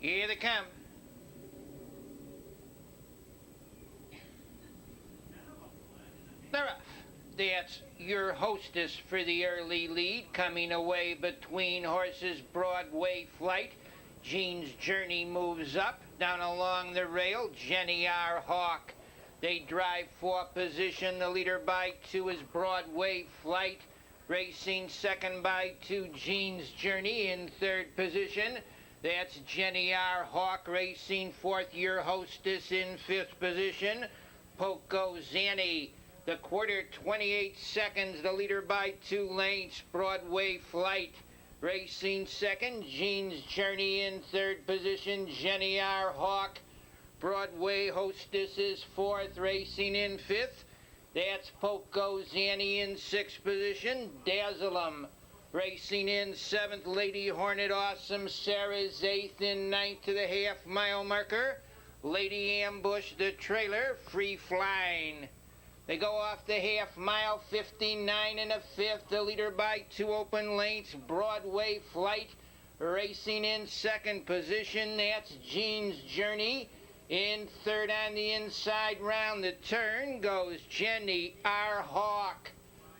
Here they come. They're off. That's your hostess for the early lead, coming away between horses Broadway Flight. Jean's Journey moves up, down along the rail, Jenny R. Hawk. They drive for position. The leader by 2 is Broadway Flight. Racing second by 2, Jean's Journey in third position. That's Jenny R. Hawk racing fourth, your hostess in fifth position. Poco Zanny. The quarter, 28 seconds. The leader by 2 lengths, Broadway Flight. Racing second, Jean's Journey in third position. Jenny R. Hawk. Broadway Hostess is fourth, racing in fifth. That's Poco Zanny in sixth position. Dazzle 'em. Racing in seventh, Lady Hornet Awesome Sarah's eighth, in ninth to the half-mile marker. Lady Ambush, the trailer, free flying. They go off the half mile, 59 and a fifth. The leader by 2 open lengths, Broadway Flight. Racing in second position, that's Jean's Journey. In third on the inside round the turn goes Jenny R. Hawk.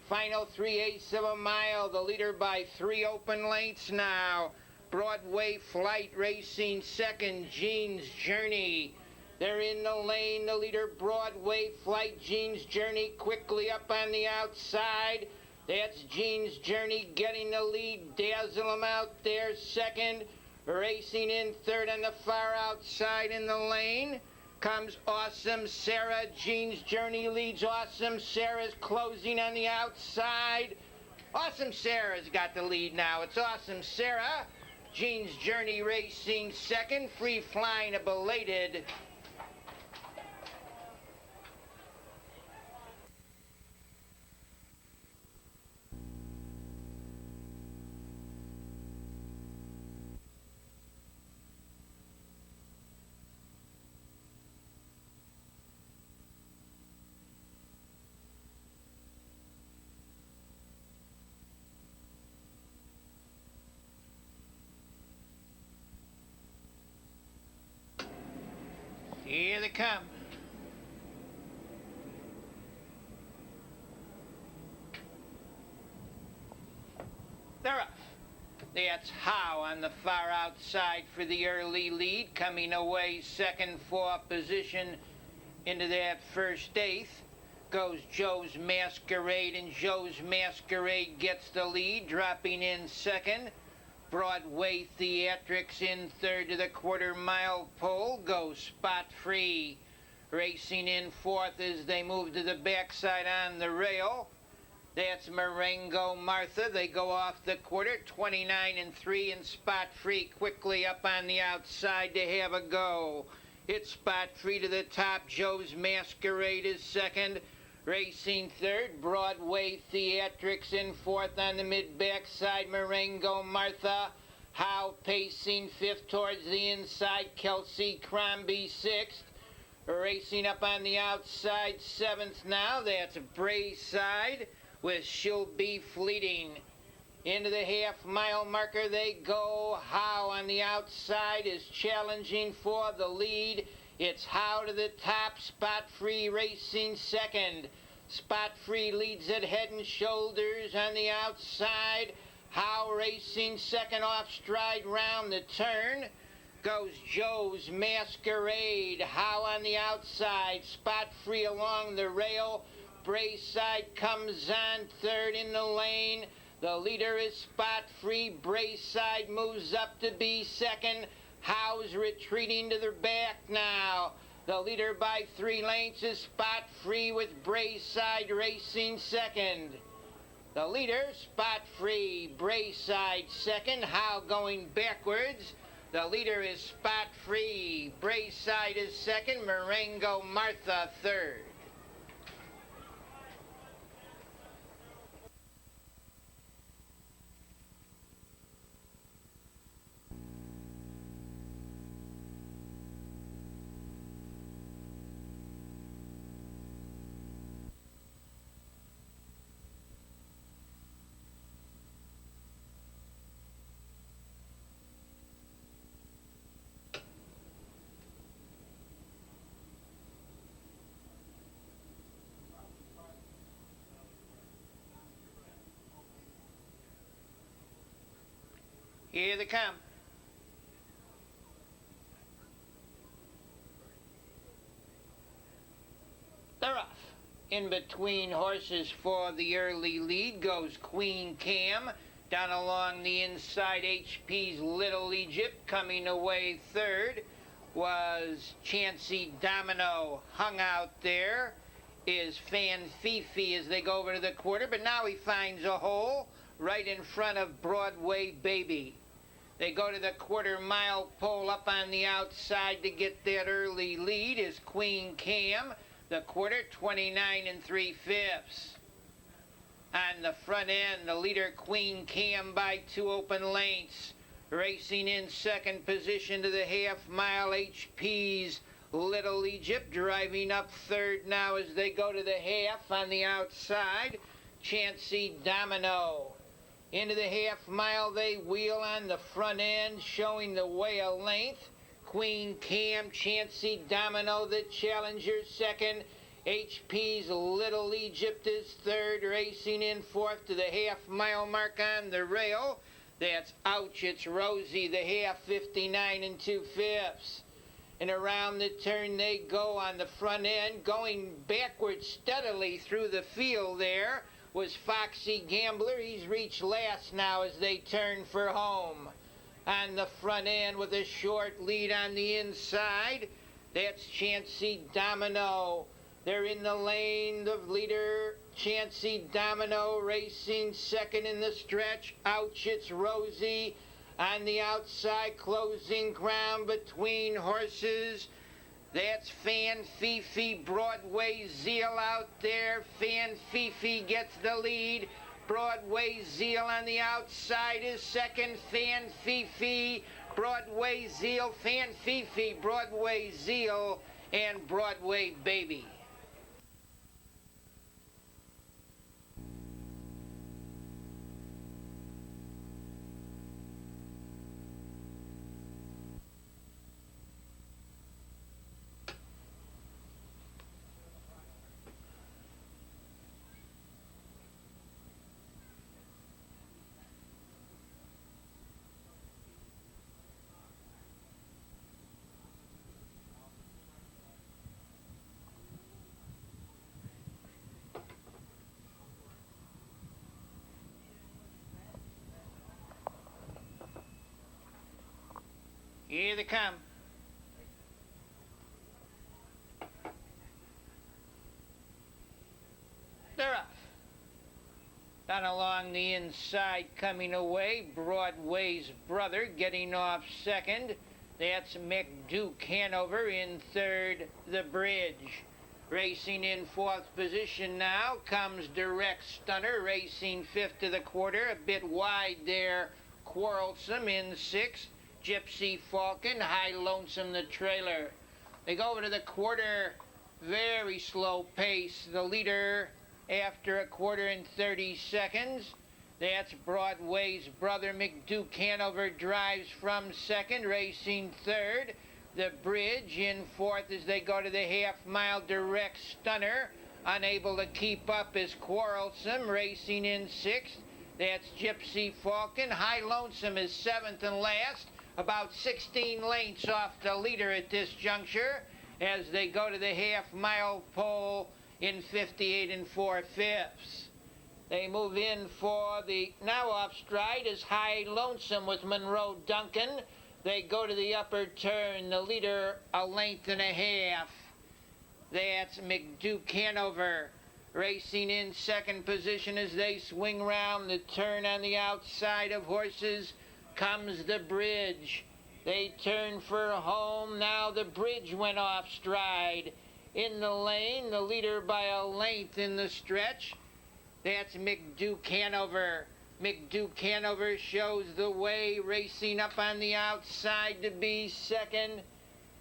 Final 3/8 of a mile, the leader by 3 open lengths now. Broadway Flight racing second, Jean's Journey. They're in the lane, the leader Broadway Flight, Jean's Journey quickly up on the outside. That's Jean's Journey getting the lead. Dazzle 'em out there second. Racing in third on the far outside in the lane comes Awesome Sarah. Jean's Journey leads Awesome Sarah's closing on the outside. Awesome Sarah's got the lead now. It's Awesome Sarah. Jean's Journey racing second. Free flying a belated. Here they come. They're off. That's How on the far outside for the early lead, coming away second for position into that first eighth. Goes Joe's Masquerade, and Joe's Masquerade gets the lead, dropping in second. Broadway Theatrics in third to the quarter-mile pole. Goes Spot Free. Racing in fourth as they move to the backside on the rail. That's Marengo Martha. They go off the quarter, 29 and 3, and Spot Free quickly up on the outside to have a go. It's Spot Free to the top. Joe's Masquerade is second. Racing third, Broadway Theatrics in fourth on the mid-backside, Marengo Martha. How pacing fifth towards the inside, Kelsey Crombie sixth. Racing up on the outside, seventh now, that's Brayside with She'll Be Fleeting. Into the half-mile marker they go. How on the outside is challenging for the lead. It's How to the top, Spot Free racing second. Spot Free leads it head and shoulders on the outside. How racing second off stride round the turn. Goes Joe's Masquerade. How on the outside, Spot Free along the rail. Brayside comes on third in the lane. The leader is Spot Free. Brayside moves up to be second. How's retreating to the back now. The leader by 3 lengths is Spot Free with Brayside racing second. The leader, Spot Free, Brayside second. How going backwards. The leader is Spot Free. Brayside is second. Marengo Martha third. Here they come. They're off. In between horses for the early lead goes Queen Cam. Down along the inside, HP's Little Egypt. Coming away third was Chancy Domino. Hung out there is Fan Fifi as they go over to the quarter, but now he finds a hole right in front of Broadway Baby. They go to the quarter-mile pole. Up on the outside to get that early lead is Queen Cam. The quarter, 29 3/5. On the front end, the leader Queen Cam by 2 open lengths. Racing in second position to the half-mile, HP's Little Egypt. Driving up third now as they go to the half. On the outside, Chancy Domino. Into the half-mile they wheel on the front end, showing the way a length. Queen Cam, Chancy Domino, the challenger second. HP's Little Egypt is third, racing in fourth to the half-mile mark on the rail. That's Ouch, It's Rosie, the half, 59 2/5. And around the turn they go on the front end, going backwards steadily through the field there was Foxy Gambler. He's reached last now as they turn for home. On the front end with a short lead on the inside, that's Chancy Domino. They're in the lane, the leader, Chancy Domino, racing second in the stretch. Ouch, It's Rosie. On the outside, closing ground between horses. That's Fan Fifi, Broadway Zeal out there. Fan Fifi gets the lead. Broadway Zeal on the outside is second. Fan Fifi, Broadway Zeal, Fan Fifi, Broadway Zeal, and Broadway Baby. Here they come. They're off. Down along the inside, coming away, Broadway's Brother getting off second. That's McDuke Hanover in third, The Bridge. Racing in fourth position now comes Direct Stunner, racing fifth to the quarter. A bit wide there, Quarrelsome in sixth. Gypsy Falcon, High Lonesome the trailer. They go over to the quarter, very slow pace. The leader after a quarter and 30 seconds. That's Broadway's Brother. McDuke Hanover drives from second, racing third. The Bridge in fourth as they go to the half-mile. Direct Stunner, unable to keep up, is Quarrelsome, racing in sixth. That's Gypsy Falcon. High Lonesome is seventh and last, about 16 lengths off the leader at this juncture as they go to the half-mile pole in 58 4/5. They move in for the now off stride is High Lonesome with Monroe Duncan. They go to the upper turn, the leader a length and a half. That's McDuke Hanover racing in second position as they swing round the turn. On the outside of horses comes The Bridge. They turn for home. Now The Bridge went off stride. In the lane, the leader by a length in the stretch. That's McDuke Hanover. McDuke Hanover shows the way, racing up on the outside to be second.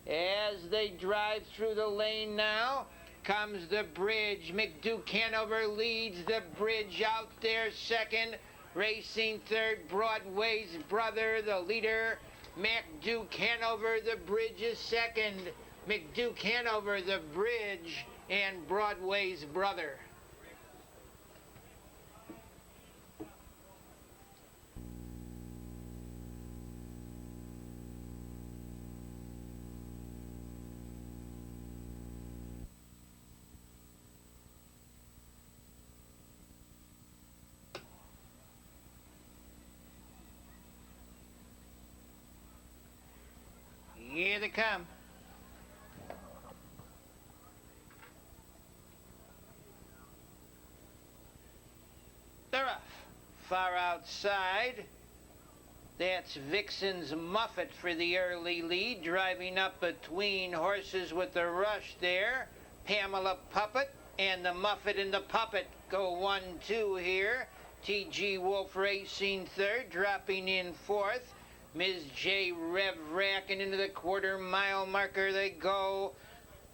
As they drive through the lane now, comes The Bridge. McDuke Hanover leads. The Bridge out there second. Racing third, Broadway's Brother, the leader. McDuke Hanover, The Bridge is second. McDuke Hanover, The Bridge, and Broadway's Brother. Here they come. They're off. Far outside. That's Vixen's Muffet for the early lead, driving up between horses with the rush there. Pamela Puppet and the Muffet and the Puppet go 1-2 here. T.G. Wolf Racing third, dropping in fourth. Ms. J. Rev racking into the quarter-mile marker they go.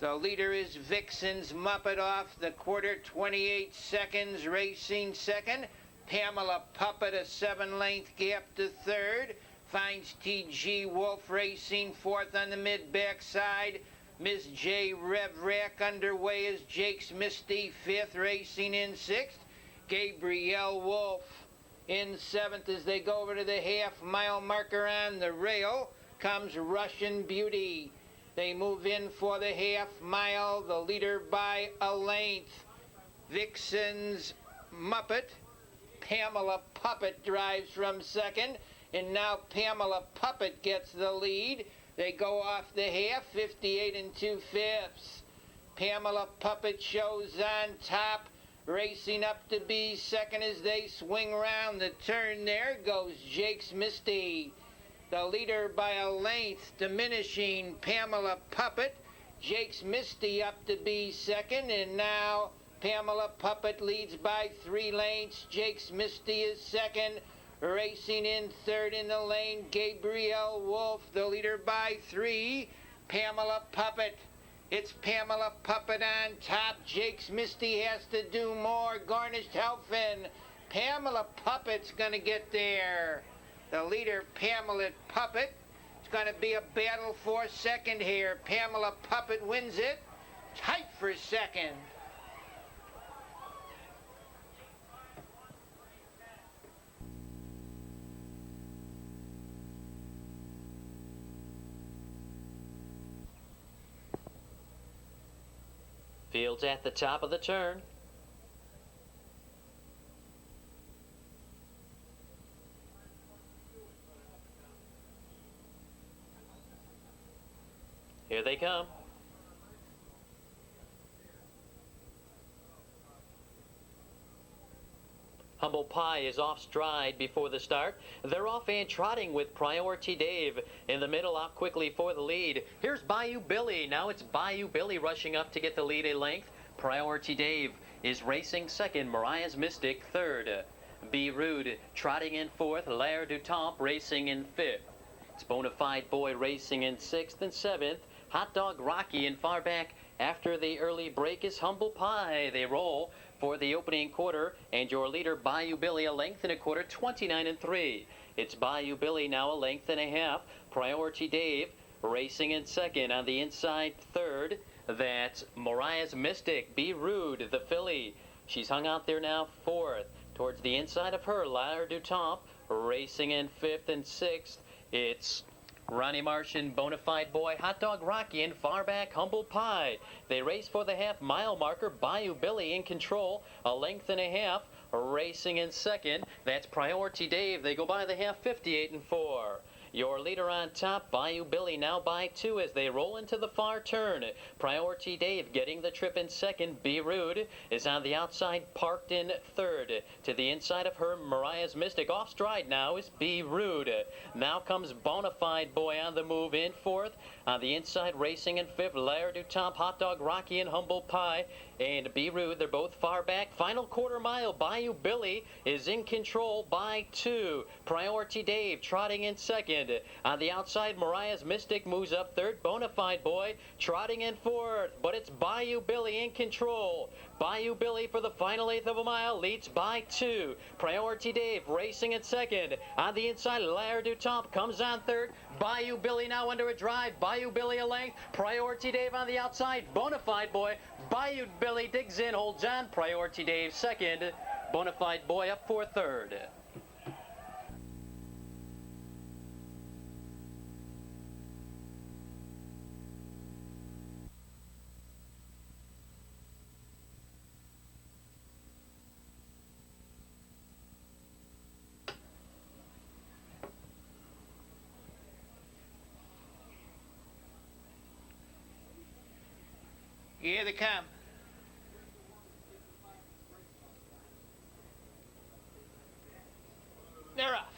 The leader is Vixen's Muppet off the quarter, 28 seconds, racing second. Pamela Puppet a 7-length gap to third. Finds T.G. Wolf Racing fourth on the mid-backside. Ms. J. Rev Rack underway is Jake's Misty fifth, racing in sixth. Gabrielle Wolf in seventh as they go over to the half-mile marker on the rail. Comes Russian Beauty. They move in for the half-mile, the leader by a length. Vixen's Muppet. Pamela Puppet drives from second, and now Pamela Puppet gets the lead. They go off the half, 58 2/5. Pamela Puppet shows on top, racing up to be second as they swing round the turn. There goes Jake's Misty. The leader by a length, diminishing Pamela Puppet. Jake's Misty up to be second, and now Pamela Puppet leads by 3 lengths. Jake's Misty is second. Racing in third in the lane, Gabrielle Wolf, the leader by 3. Pamela Puppet. It's Pamela Puppet on top. Jake's Misty has to do more. Garnished Helfin. Pamela Puppet's going to get there. The leader, Pamela Puppet. It's going to be a battle for second here. Pamela Puppet wins it. Tight for second. Fields at the top of the turn. Here they come. Humble Pie is off stride before the start. They're off and trotting with Priority Dave in the middle, out quickly for the lead. Here's Bayou Billy. Now it's Bayou Billy rushing up to get the lead a length. Priority Dave is racing second. Mariah's Mystic third. Be Rude trotting in fourth. L'air du Temps racing in fifth. It's Bonafide Boy racing in sixth and seventh. Hot Dog Rocky in far back after the early break is Humble Pie. They roll for the opening quarter, and your leader Bayou Billy a length and a quarter, 29 3. It's Bayou Billy now a length and a half. Priority Dave racing in second. On the inside third, that's Mariah's Mystic. Be Rude, the filly. She's hung out there now fourth. Towards the inside of her, L'air du Temps racing in fifth and sixth. It's Ronnie Martian, Bonafide Boy, Hot Dog Rocky, and far back Humble Pie. They race for the half-mile marker. Bayou Billy in control, a length and a half. Racing in second, that's Priority Dave. They go by the half, 58 4. Your leader on top, Bayou Billy, now by 2 as they roll into the far turn. Priority Dave getting the trip in second. Be Rude is on the outside, parked in third. To the inside of her, Mariah's Mystic. Off stride now is Be Rude. Now comes Bonafide Boy on the move in fourth. On the inside, racing in fifth, L'air du Temps, Hot Dog Rocky, and Humble Pie. And Be Rude, they're both far back. Final quarter mile, Bayou Billy is in control by 2. Priority Dave trotting in second. On the outside, Mariah's Mystic moves up third. Bonafide Boy trotting in fourth. But it's Bayou Billy in control. Bayou Billy for the final eighth of a mile leads by 2. Priority Dave racing in second. On the inside, L'air du Temps comes on third. Bayou Billy now under a drive. Bayou Billy a length. Priority Dave on the outside. Bonafide Boy. Bayou Billy digs in, holds on. Priority Dave second. Bonafide Boy up for third. Here they come. They're off.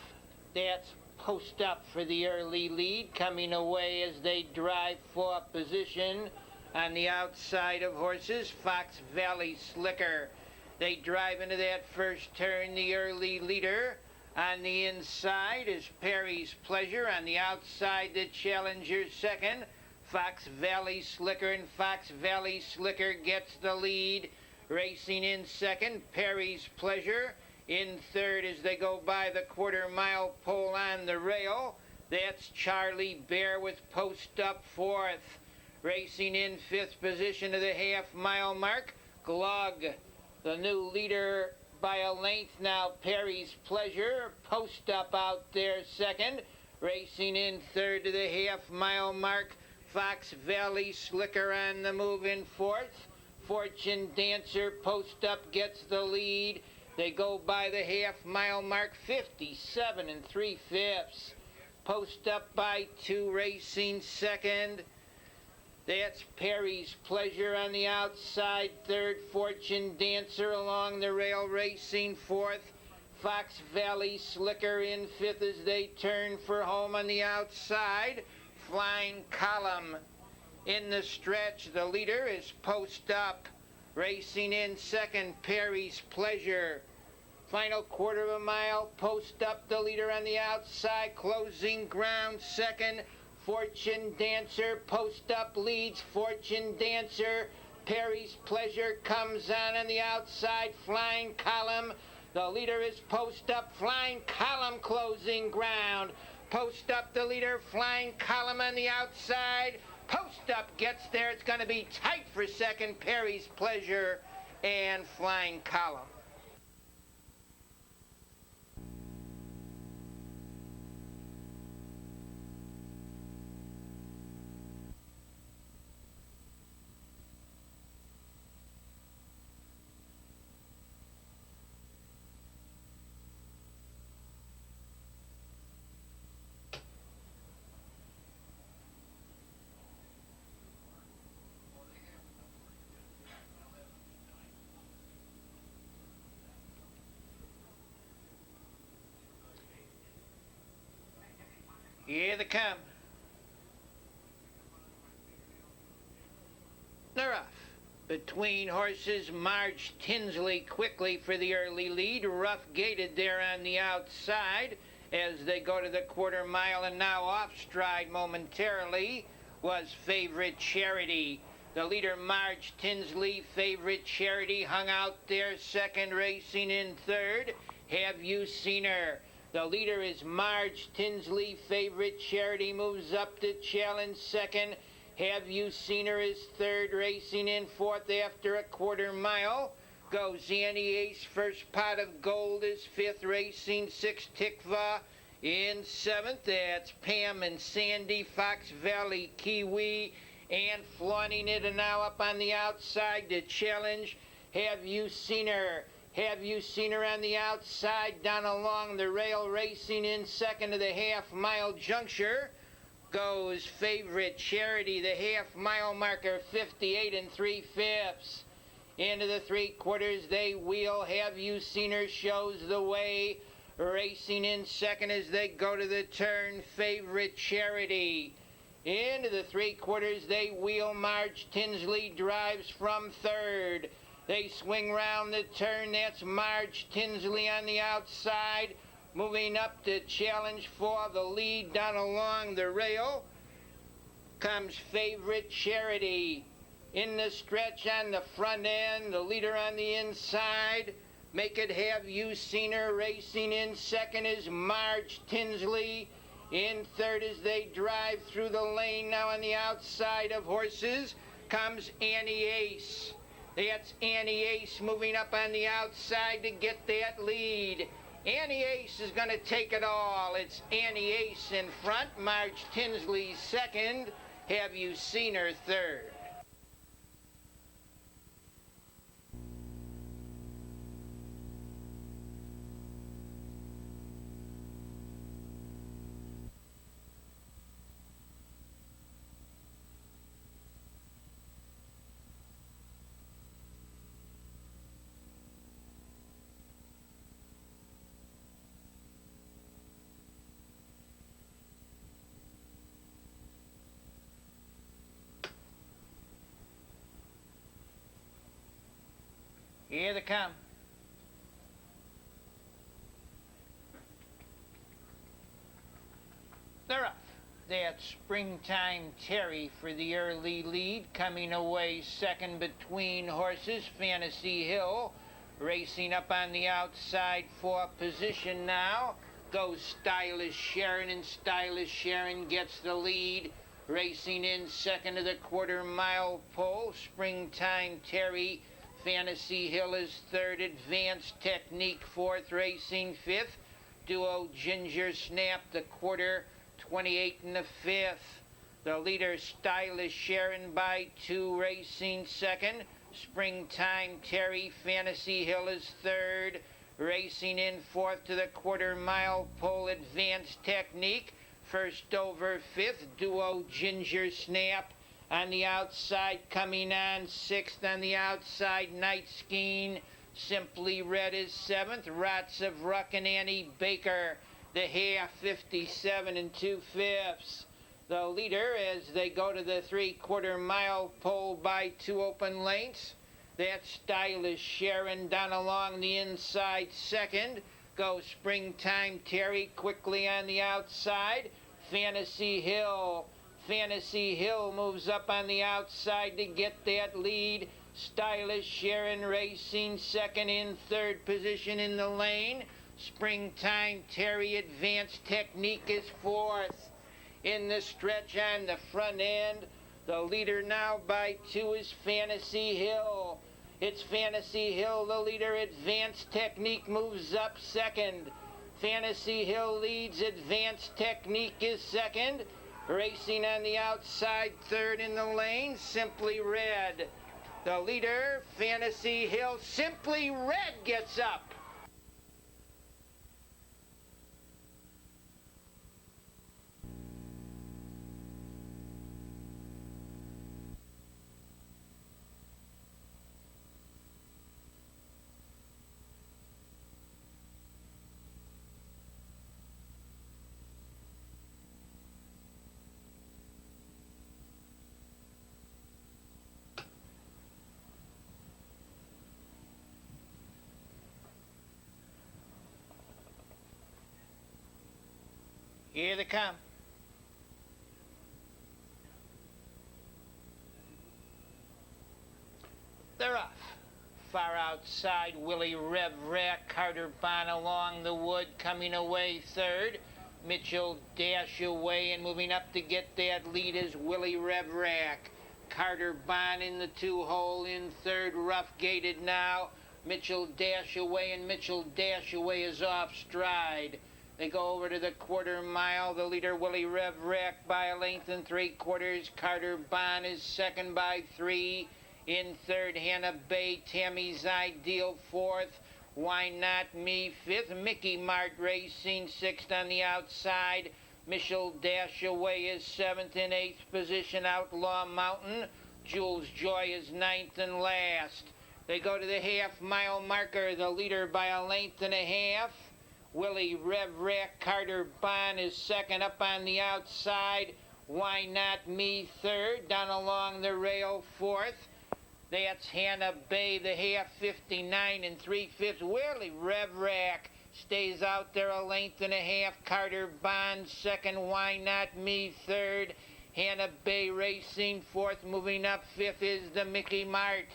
That's post up for the early lead, coming away as they drive for position on the outside of horses. Fox Valley Slicker. They drive into that first turn, the early leader. On the inside is Perry's Pleasure. On the outside, the challenger second. Fox Valley Slicker, and Fox Valley Slicker gets the lead. Racing in second, Perry's Pleasure. In third as they go by the quarter-mile pole on the rail. That's Charlie Bear with post up fourth. Racing in fifth position to the half-mile mark, Glug. The new leader by a length now, Perry's Pleasure. Post up out there second. Racing in third to the half-mile mark, Fox Valley Slicker on the move in fourth. Fortune Dancer post up gets the lead. They go by the half-mile mark, 57 3/5. Post up by two, racing second. That's Perry's Pleasure on the outside. Third, Fortune Dancer along the rail, racing fourth. Fox Valley Slicker in fifth as they turn for home on the outside. Flying Column in the stretch. The leader is post up. Racing in second, Perry's Pleasure. Final quarter of a mile, post up, the leader on the outside. Closing ground second, Fortune Dancer. Post up leads Fortune Dancer. Perry's Pleasure comes on the outside. Flying Column. The leader is post up. Flying Column closing ground. Post up the leader. Flying Column on the outside. Post up gets there. It's going to be tight for second. Perry's Pleasure and Flying Column. Here they come. They're off. Between horses, Marge Tinsley quickly for the early lead. Rough gated there on the outside as they go to the quarter mile, and now off stride momentarily was Favorite Charity. The leader, Marge Tinsley, Favorite Charity, hung out there second, racing in third. Have You Seen Her? The leader is Marge Tinsley. Favorite Charity moves up to challenge second. Have You Seen Her is third, racing in fourth after a quarter mile. Goes Annie Ace. First Pot of Gold is fifth, racing sixth. Tikva in seventh. That's Pam and Sandy. Fox Valley Kiwi and Flaunting It, and now up on the outside to challenge Have You Seen Her? Have You Seen Her on the outside, down along the rail, racing in second to the half-mile juncture. Goes Favorite Charity, the half-mile marker, 58 3/5. Into the three-quarters they wheel. Have You Seen Her shows the way. Racing in second as they go to the turn, Favorite Charity. Into the three-quarters they wheel. Marge Tinsley drives from third. They swing round the turn. That's Marge Tinsley on the outside. Moving up to challenge for the lead down along the rail comes Favorite Charity. In the stretch on the front end, the leader on the inside. Make It Have You Seen Her? Racing in second is Marge Tinsley. In third as they drive through the lane now on the outside of horses comes Annie Ace. That's Annie Ace moving up on the outside to get that lead. Annie Ace is going to take it all. It's Annie Ace in front, Marge Tinsley second. Have You Seen Her third? Here they come. They're off. That's Springtime Terry for the early lead. Coming away second between horses, Fantasy Hill. Racing up on the outside for position now. Goes Stylish Sharon, and Stylish Sharon gets the lead. Racing in second to the quarter-mile pole, Springtime Terry. Fantasy Hill is third. Advanced Technique fourth. Racing fifth. Duo Ginger Snap the quarter. 28 in the fifth. The leader Stylish Sharon by 2, racing second. Springtime Terry. Fantasy Hill is third. Racing in fourth to the quarter-mile pole, Advanced Technique. First over fifth, Duo Ginger Snap. On the outside, coming on sixth. On the outside, Night Skiing. Simply Red is seventh. Rots of Ruck and Annie Baker. The half, 57 2/5. The leader as they go to the three-quarter-mile pole by 2 open lengths. That's Stylish Sharon. Down along the inside second. Goes Springtime Terry quickly on the outside. Fantasy Hill. Fantasy Hill moves up on the outside to get that lead. Stylish Sharon racing second. In third position in the lane. Springtime Terry. Advanced Technique is fourth. In the stretch on the front end, the leader now by 2 is Fantasy Hill. It's Fantasy Hill, the leader. Advanced Technique moves up second. Fantasy Hill leads. Advanced Technique is second. Racing on the outside, third in the lane, Simply Red. The leader, Fantasy Hill. Simply Red gets up. Here they come. They're off. Far outside, Willie Rev Rack. Carter Bond along the wood, coming away third. Mitchell Dash away, and moving up to get that lead is Willie Rev Rack. Carter Bond in the 2-hole in third, rough gated now. Mitchell Dash away, and Mitchell Dash away is off stride. They go over to the quarter-mile. The leader, Willie Rev Rack, by a length and 3/4. Carter Bond is second by 3. In third, Hannah Bay. Tammy's Ideal fourth. Why Not Me fifth. Mickey Mart racing sixth on the outside. Mitchell Dash away is seventh. In eighth position, Outlaw Mountain. Jules Joy is ninth and last. They go to the half-mile marker. The leader by a length and a half. Willie Rev Rack. Carter Bond is second. Up on the outside, Why Not Me third. Down along the rail fourth. That's Hannah Bay, the half, 59 3/5. Willie Rev Rack stays out there a length and a half. Carter Bond second. Why Not Me third. Hannah Bay racing fourth. Moving up fifth is the Mickey Mart.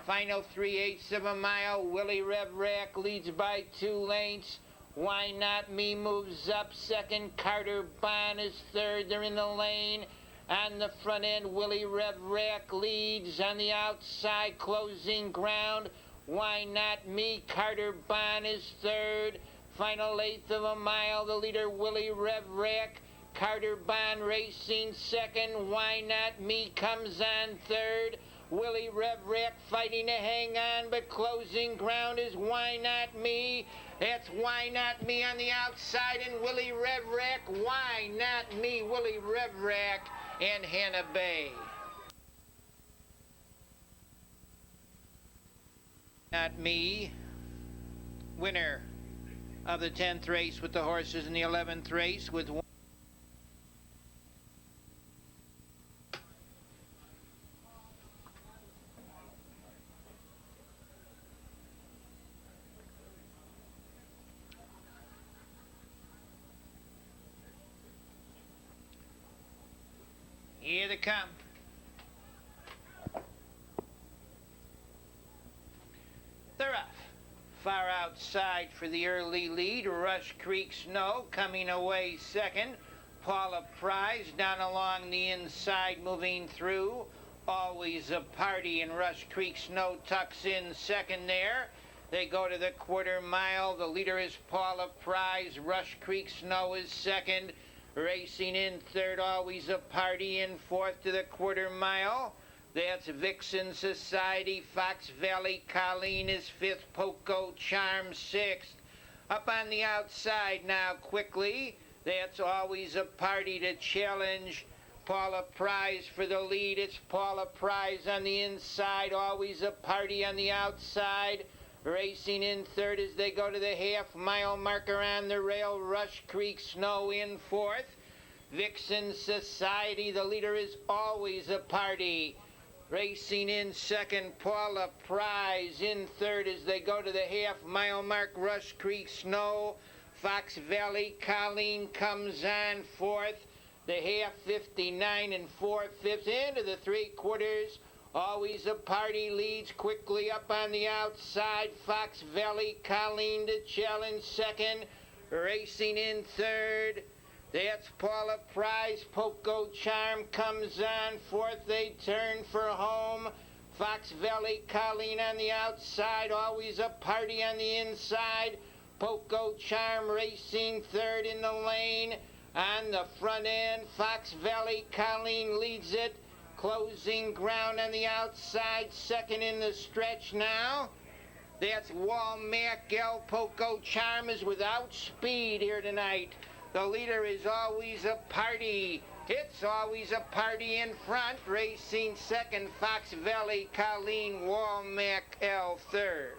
Final 3/8 of a mile. Willie Rev Rack leads by 2 lengths. Why Not Me moves up second. Carter Bond is third. They're in the lane. On the front end, Willie Rev Rack leads. On the outside, closing ground, Why Not Me. Carter Bond is third. Final 1/8 of a mile. The leader, Willie Rev Rack. Carter Bond racing second. Why Not Me comes on third. Willie Rev Rack fighting to hang on, but closing ground is Why Not Me. That's Why Not Me on the outside, and Willie Rev Rack. Why Not Me, Willie Rev Rack, and Hannah Bay. Not Me, winner of the 10th race with the horses in the 11th race with Here they come. They're off. Far outside for the early lead, Rush Creek Snow coming away second. Paula Prize down along the inside moving through. Always a Party and Rush Creek Snow tucks in second there. They go to the quarter mile. The leader is Paula Prize. Rush Creek Snow is second. Racing in third, Always a Party in fourth to the quarter mile. That's Vixen Society. Fox Valley Colleen is fifth. Poco Charm sixth. Up on the outside now quickly. That's Always a Party to challenge Paula Prize for the lead. It's Paula Prize on the inside. Always a Party on the outside. Racing in third as they go to the half-mile marker on the rail. Rush Creek Snow in fourth. Vixen Society, the leader, is Always a Party. Racing in second, Paula Prize in third as they go to the half-mile mark. Rush Creek Snow. Fox Valley Colleen comes on fourth. The half 59 and 4/5 into the three-quarters. Always a Party leads quickly up on the outside. Fox Valley Colleen to challenge second. Racing in third. That's Paula Prize. Poco Charm comes on fourth. They turn for home. Fox Valley Colleen on the outside. Always a Party on the inside. Poco Charm racing third in the lane. On the front end, Fox Valley Colleen leads it. Closing ground on the outside, second in the stretch now. That's Walmack L. Poco Charm is without speed here tonight. The leader is Always a Party. It's Always a Party in front. Racing second, Fox Valley Colleen. Walmack L. third.